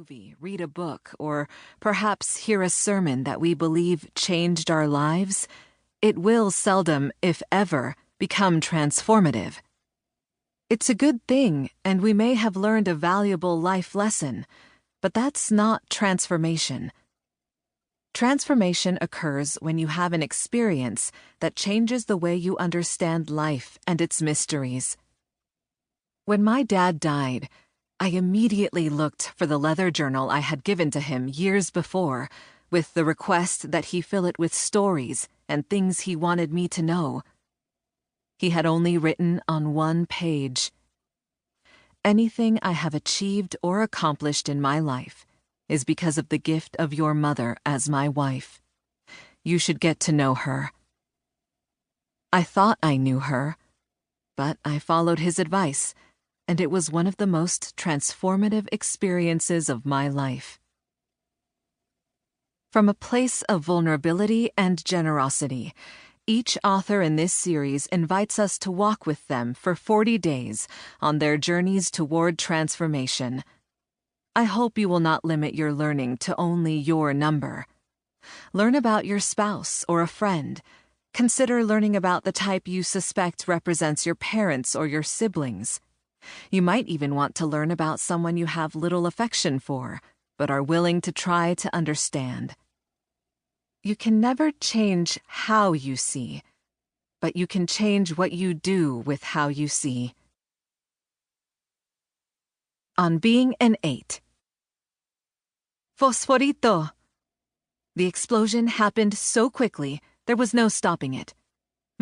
movie, read a book, or perhaps hear a sermon that we believe changed our lives, it will seldom, if ever, become transformative. It's a good thing, and we may have learned a valuable life lesson, but that's not transformation. Transformation occurs when you have an experience that changes the way you understand life and its mysteries. When my dad died, I immediately looked for the leather journal I had given to him years before, with the request that he fill it with stories and things he wanted me to know. He had only written on one page. Anything I have achieved or accomplished in my life is because of the gift of your mother as my wife. You should get to know her. I thought I knew her, but I followed his advice, and it was one of the most transformative experiences of my life. From a place of vulnerability and generosity, each author in this series invites us to walk with them for 40 days on their journeys toward transformation. I hope you will not limit your learning to only your number. Learn about your spouse or a friend. Consider learning about the type you suspect represents your parents or your siblings. You might even want to learn about someone you have little affection for, but are willing to try to understand. You can never change how you see, but you can change what you do with how you see. On being an 8. Fósforito! The explosion happened so quickly, there was no stopping it.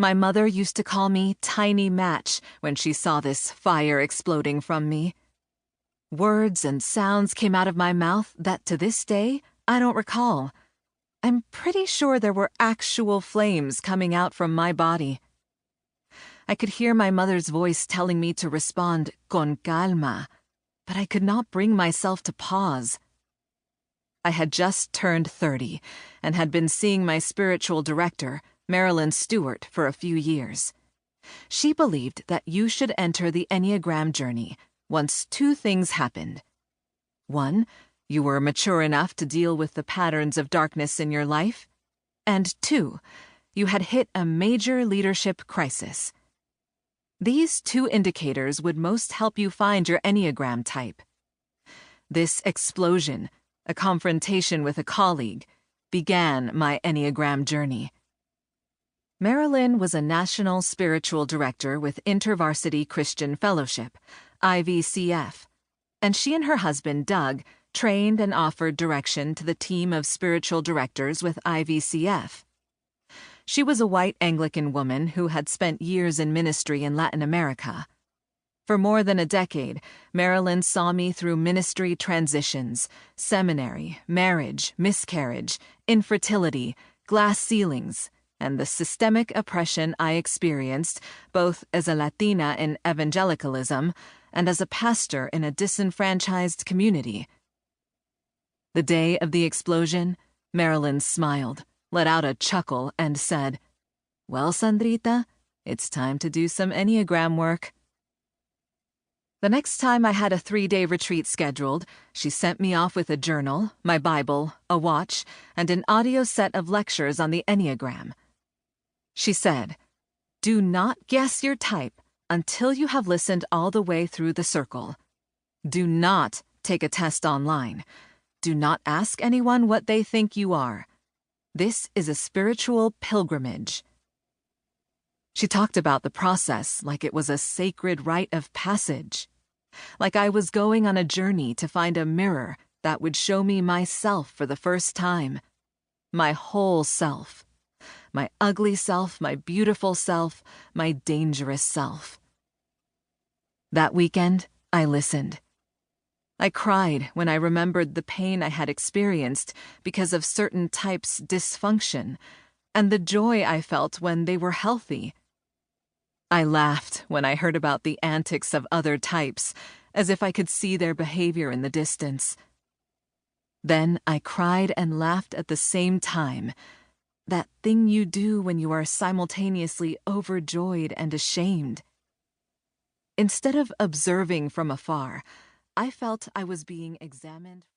My mother used to call me Tiny Match when she saw this fire exploding from me. Words and sounds came out of my mouth that to this day I don't recall. I'm pretty sure there were actual flames coming out from my body. I could hear my mother's voice telling me to respond con calma, but I could not bring myself to pause. I had just turned 30 and had been seeing my spiritual director, Marilyn Stewart, for a few years. She believed that you should enter the Enneagram journey once two things happened. 1, you were mature enough to deal with the patterns of darkness in your life. And 2, you had hit a major leadership crisis. These two indicators would most help you find your Enneagram type. This explosion, a confrontation with a colleague, began my Enneagram journey. Marilyn was a national spiritual director with InterVarsity Christian Fellowship, IVCF, and she and her husband, Doug, trained and offered direction to the team of spiritual directors with IVCF. She was a white Anglican woman who had spent years in ministry in Latin America. For more than a decade, Marilyn saw me through ministry transitions, seminary, marriage, miscarriage, infertility, glass ceilings, and the systemic oppression I experienced both as a Latina in evangelicalism and as a pastor in a disenfranchised community. The day of the explosion, Marilyn smiled, let out a chuckle, and said, "Well, Sandrita, it's time to do some Enneagram work." The next time I had a 3-day retreat scheduled, she sent me off with a journal, my Bible, a watch, and an audio set of lectures on the Enneagram. She said, "Do not guess your type until you have listened all the way through the circle. Do not take a test online. Do not ask anyone what they think you are. This is a spiritual pilgrimage." She talked about the process like it was a sacred rite of passage, like I was going on a journey to find a mirror that would show me myself for the first time, my whole self, my ugly self, my beautiful self, my dangerous self. That weekend, I listened. I cried when I remembered the pain I had experienced because of certain types' dysfunction, and the joy I felt when they were healthy. I laughed when I heard about the antics of other types, as if I could see their behavior in the distance. Then I cried and laughed at the same time, that thing you do when you are simultaneously overjoyed and ashamed. Instead of observing from afar, I felt I was being examined.